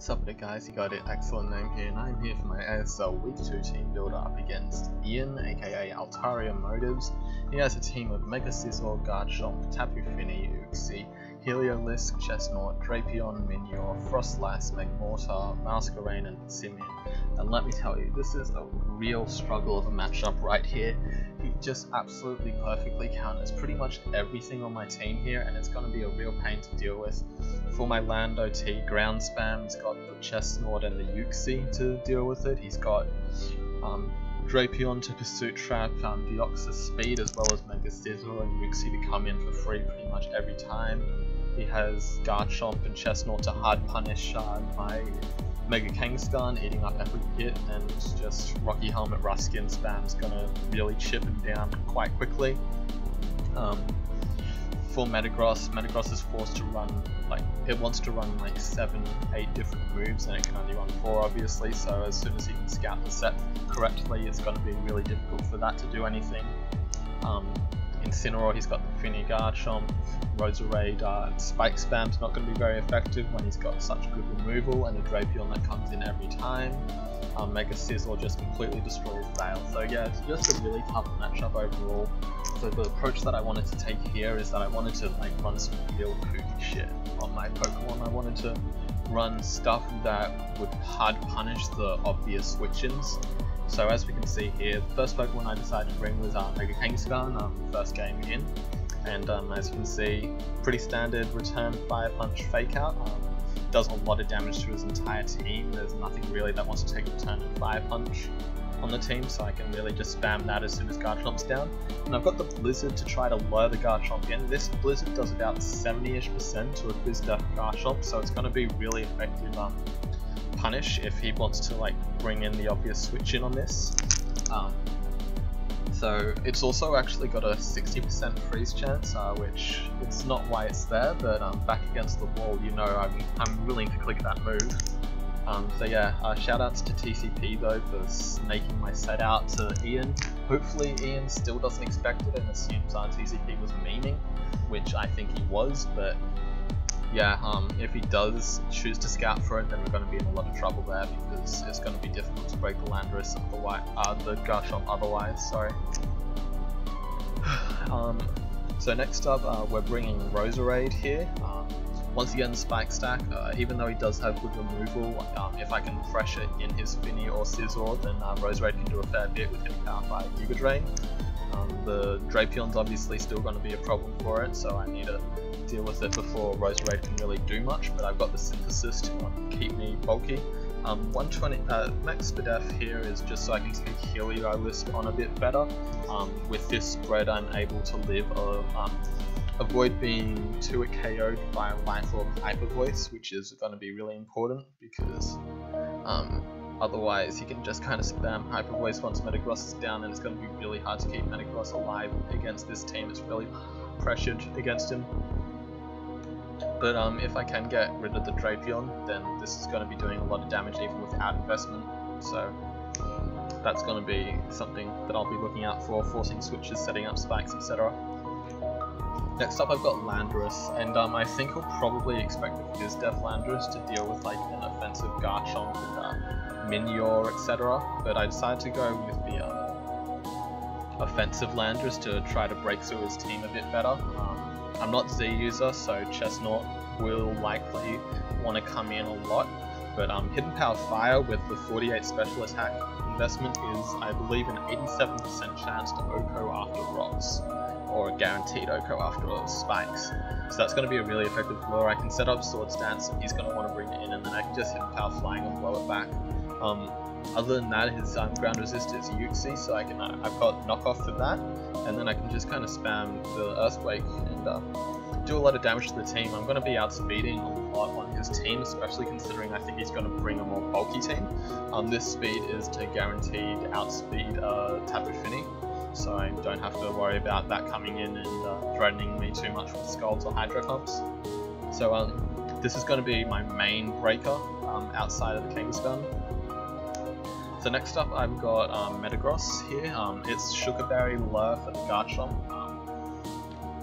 What's up there guys, you got an excellent name here, and I'm here for my ASL W2 Teambuilder up against Ian, aka Altaria Motives. He has a team of Mega Sizzle, Garchomp, Tapu Fini, Uxie, Heliolisk, Chestnut, Drapion, Minior, Frostlass, Magmortar, Masquerain, and Simeon. And let me tell you, this is a real struggle of a matchup right here. He just absolutely perfectly counters pretty much everything on my team here, and it's going to be a real pain to deal with. For my land OT ground spam, he's got the Chestnut and the Uxie to deal with it. He's got Drapion to Pursuit Trap, Deoxys Speed, as well as Mega Sizzle and Uxie to come in for free pretty much every time. He has Garchomp and Chestnut to hard punish my Mega Kangaskhan, eating up every hit, and just Rocky Helmet Ruskin spam's gonna really chip him down quite quickly. For Metagross is forced to run, it wants to run like 7-8 different moves, and it can only run 4 obviously, so as soon as he can scout the set correctly, it's going to be really difficult for that to do anything. Incineroar, he's got the Fini Garchomp, Roserade, Spike Spam's not going to be very effective when he's got such good removal, and a Drapion that comes in every time. Mega Sizzle just completely destroys Veil, so yeah, it's just a really tough matchup overall. So the approach that I wanted to take here is that I wanted to run some real kooky shit on my Pokemon. I wanted to run stuff that would hard punish the obvious switch-ins. So as we can see here, the first Pokemon I decided to bring was Mega Kangaskhan, first game in. And as you can see, pretty standard return Fire Punch Fake Out. Does a lot of damage to his entire team. There's nothing really that wants to take return and Fire Punch on the team, so I can really just spam that as soon as Garchomp's down. And I've got the Blizzard to try to lure the Garchomp in. This Blizzard does about 70-ish% to a Bizdeath Garchomp, so it's going to be really effective punish if he wants to bring in the obvious switch in on this. So it's also actually got a 60% freeze chance, which it's not why it's there, but back against the wall, you know, I'm willing to click that move. So yeah, shoutouts to TCP though for snaking my set out to Ian. Hopefully Ian still doesn't expect it and assumes TCP was memeing, which I think he was, but yeah, if he does choose to scout for it, then we're going to be in a lot of trouble there, because it's going to be difficult to break the Landorus the Garchomp otherwise, sorry. So next up, we're bringing Roserade here. Once again, Spike Stack, even though he does have good removal, if I can fresh it in his Fini or Scizor, then Roserade can do a fair bit with hitting power by Giga Drain. The Drapion's obviously still going to be a problem for it, so I need to deal with it before Roserade can really do much, but I've got the Synthesis to keep me bulky. 120 max Spadef here is just so I can take Heliolisk on a bit better. With this spread, I'm able to live avoid being 2 KO'd by a Life Orb Hyper Voice, which is going to be really important, because otherwise he can just kind of spam Hyper Voice once Metagross is down, and it's going to be really hard to keep Metagross alive against this team. It's really pressured against him. But if I can get rid of the Drapion, then this is going to be doing a lot of damage even without investment, so that's going to be something that I'll be looking out for, forcing switches, setting up spikes, etc. Next up I've got Landorus, and I think he'll probably expect the Bizdeath Landorus to deal with an offensive Garchomp and Minior, etc. But I decided to go with the offensive Landorus to try to break through his team a bit better. I'm not Z user, so Chestnut will likely want to come in a lot, but Hidden Power Fire with the 48 special attack investment is, I believe, an 87% chance to OHKO after rocks, or a guaranteed OHKO after spikes. So that's going to be a really effective lure. I can set up Swords Dance and he's going to want to bring it in, and then I can just Hidden Power Flying and blow it back. Other than that, his ground resist is Uxie, so I've got knockoff for that, and then I can just kind of spam the Earthquake and do a lot of damage to the team. I'm going to be outspeeding a lot on his team, especially considering I think he's going to bring a more bulky team. This speed is to guaranteed outspeed Tapu Fini, so I don't have to worry about that coming in and threatening me too much with Scalds or Hydro Pumps. So this is going to be my main breaker outside of the Kangaskhan. So next up I've got Metagross here. It's Sugar Berry Lure for the Garchomp.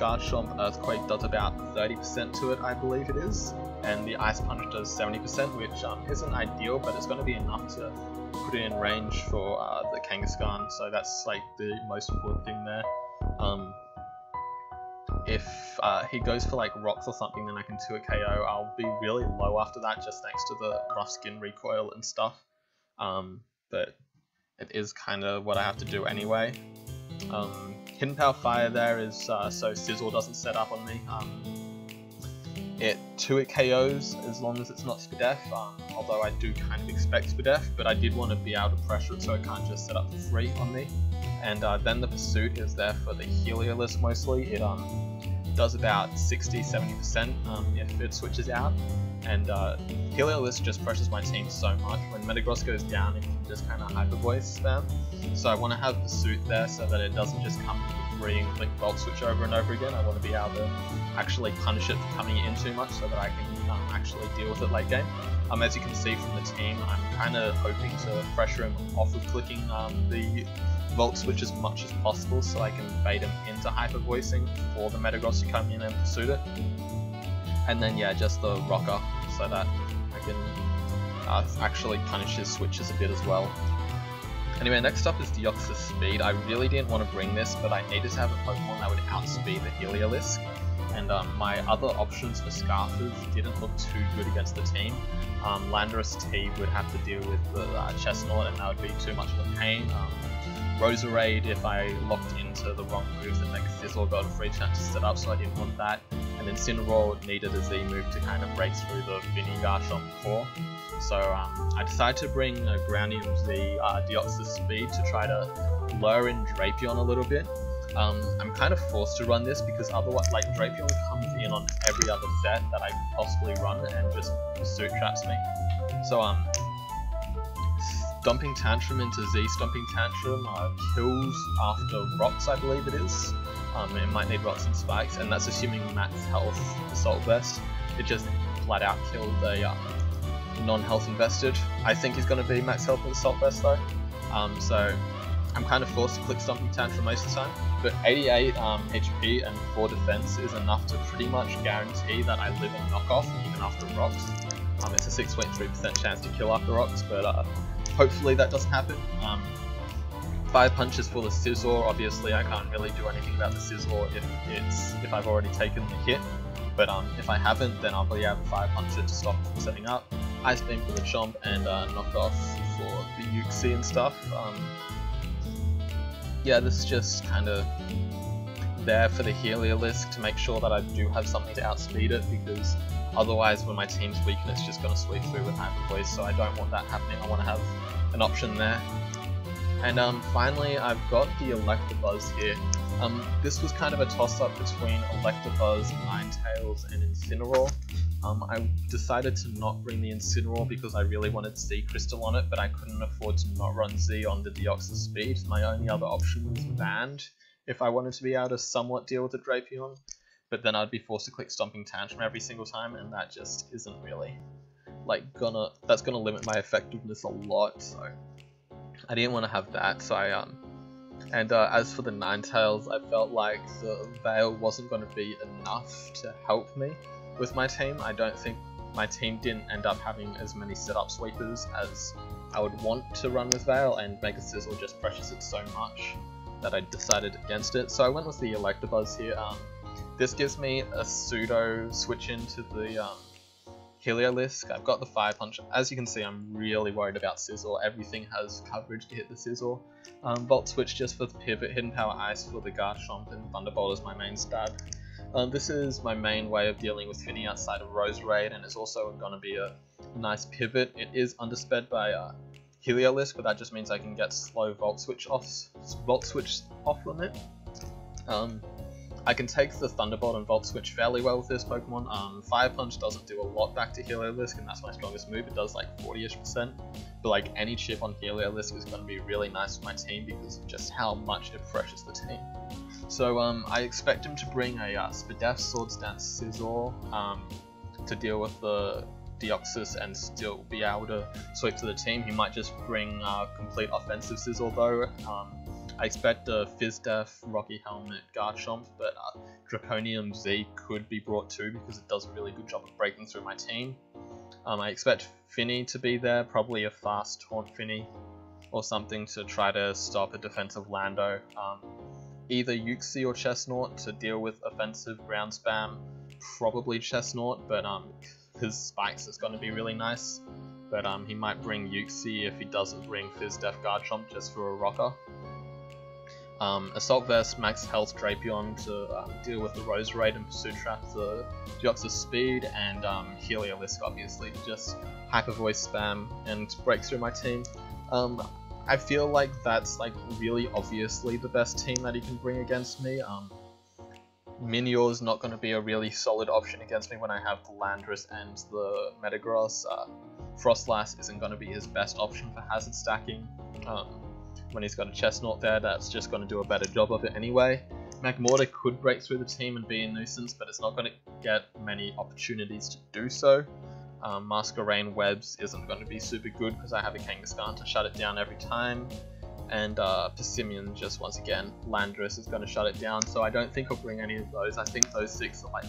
Garchomp Earthquake does about 30% to it, I believe it is, and the Ice Punch does 70%, which isn't ideal, but it's going to be enough to put it in range for the Kangaskhan, so that's like the most important thing there. If he goes for like rocks or something, then I can 2-hit KO. I'll be really low after that, just thanks to the rough skin recoil and stuff, but it is kind of what I have to do anyway. Hidden Power Fire there is so Sizzle doesn't set up on me. It 2-hit KOs as long as it's not Spadef, although I do kind of expect Spadef, but I did want to be able to pressure it so it can't just set up for free on me. And then the Pursuit is there for the Heliolisk mostly. It does about 60-70% if it switches out. And Heliolisk just pressures my team so much. When Metagross goes down, it can just kind of Hyper Voice spam. So I want to have Pursuit there so that it doesn't just come for free and click Volt Switch over and over again. I want to be able to actually punish it for coming in too much so that I can actually deal with it late game. As you can see from the team, I'm kind of hoping to pressure him off of clicking the Volt Switch as much as possible so I can bait him into Hyper Voicing for the Metagross to come in and Pursuit it. And then yeah, just the Rocker so that I can actually punish his switches a bit as well. Anyway, next up is Deoxys Speed. I really didn't want to bring this, but I needed to have a Pokemon that would outspeed the Heliolisk. And my other options for Scarfers didn't look too good against the team. Landorus T would have to deal with the Chestnut, and that would be too much of a pain. Roserade, if I locked into the wrong moves, then Mega Sizzle got a free chance to set up, so I didn't want that. And then Incineroar needed a Z move to kind of break through the Vinny Garchomp core. So I decided to bring a Groundium Z Deoxys Speed to try to lure in Drapion a little bit. I'm kind of forced to run this because otherwise, like, Drapion comes in on every other set that I could possibly run and just Pursuit traps me. So Stomping Tantrum into Z Stomping Tantrum kills after Rocks, I believe it is. It might need Rocks and Spikes, and that's assuming max health Assault Vest. It just flat out killed a non-health invested. I think he's going to be max health with Assault Vest though. So I'm kind of forced to click Stomping Tantrum most of the time, but 88 HP and 4 defense is enough to pretty much guarantee that I live and knock off even after Rocks. It's a 6.3% chance to kill after Rocks, but hopefully that doesn't happen. 5 punches for the Scizor. Obviously I can't really do anything about the Scizor if I've already taken the hit, but if I haven't, then I'll be able to 5 punch it to stop it from setting up. Ice Beam for the Chomp and knock off for the Uxie and stuff. Yeah, this is just kind of there for the Heliolisk to make sure that I do have something to outspeed it, because otherwise when my team's weakened it's just going to sweep through with Hyper Voice, so I don't want that happening. I want to have an option there. And finally I've got the Electabuzz here. This was kind of a toss-up between Electabuzz, Ninetales and Incineroar. I decided to not bring the Incineroar because I really wanted Z Crystal on it, but I couldn't afford to not run Z on the Deoxys Speed. My only other option was Band, if I wanted to be able to somewhat deal with the Drapion, but then I'd be forced to click Stomping Tantrum every single time, and that just isn't really, like, that's gonna limit my effectiveness a lot, so I didn't want to have that. So I as for the Ninetales, I felt like the Veil wasn't going to be enough to help me with my team. I don't think my team didn't end up having as many setup sweepers as I would want to run with Veil, and Mega Sizzle just pressures it so much that I decided against it. So I went with the Electabuzz here. This gives me a pseudo switch into the Heliolisk. I've got the 5 punch. As you can see, I'm really worried about Sizzle. Everything has coverage to hit the Sizzle. Volt Switch just for the pivot, Hidden Power Ice for the Garchomp, and Thunderbolt is my main stab. This is my main way of dealing with Finny outside of Roserade, and it's also going to be a nice pivot. It is undersped by Heliolisk, but that just means I can get slow Volt Switch off on it. I can take the Thunderbolt and Volt Switch fairly well with this Pokemon. Fire Punch doesn't do a lot back to Heliolisk, and that's my strongest move. It does like 40ish%, but like any chip on Heliolisk is going to be really nice for my team because of just how much it pressures the team. So I expect him to bring a Spadef, Swords Dance, Scizor to deal with the Deoxys and still be able to sweep to the team. He might just bring complete offensive Scizor though. I expect a Fizdef, Rocky Helmet, Garchomp, but Draconium Z could be brought too because it does a really good job of breaking through my team. I expect Finny to be there, probably a fast Taunt Finny or something to try to stop a defensive Lando. Either Uxie or Chestnut to deal with offensive ground spam, probably Chestnut, but his spikes is going to be really nice. But he might bring Uxie if he doesn't bring Fizdef Garchomp just for a rocker. Assault Vest, Max Health Drapion to deal with the Roserade and Pursuit Trap, the Deoxys Speed, and Heliolisk obviously, just Hyper Voice spam and break through my team. I feel like that's like really obviously the best team that he can bring against me. Minior's not going to be a really solid option against me when I have the Landorus and the Metagross. Frostlass isn't going to be his best option for hazard stacking. When he's got a Chestnut there, that's just going to do a better job of it anyway. Magmortar could break through the team and be a nuisance, but it's not going to get many opportunities to do so. Masquerain Webs isn't going to be super good because I have a Kangaskhan to shut it down every time. And Persimmon, just once again, Landorus is going to shut it down, so I don't think I'll bring any of those. I think those 6 are like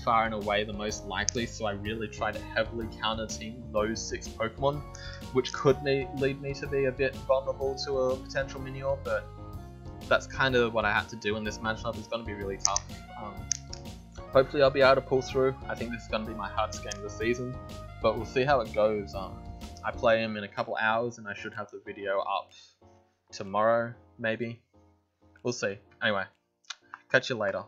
far and away the most likely, so I really try to heavily counter team those 6 Pokemon, which could lead me to be a bit vulnerable to a potential Minior, but that's kind of what I had to do in this matchup. It's going to be really tough. Hopefully I'll be able to pull through. I think this is going to be my hardest game of the season, but we'll see how it goes. I play him in a couple hours and I should have the video up tomorrow, maybe. We'll see. Anyway, catch you later.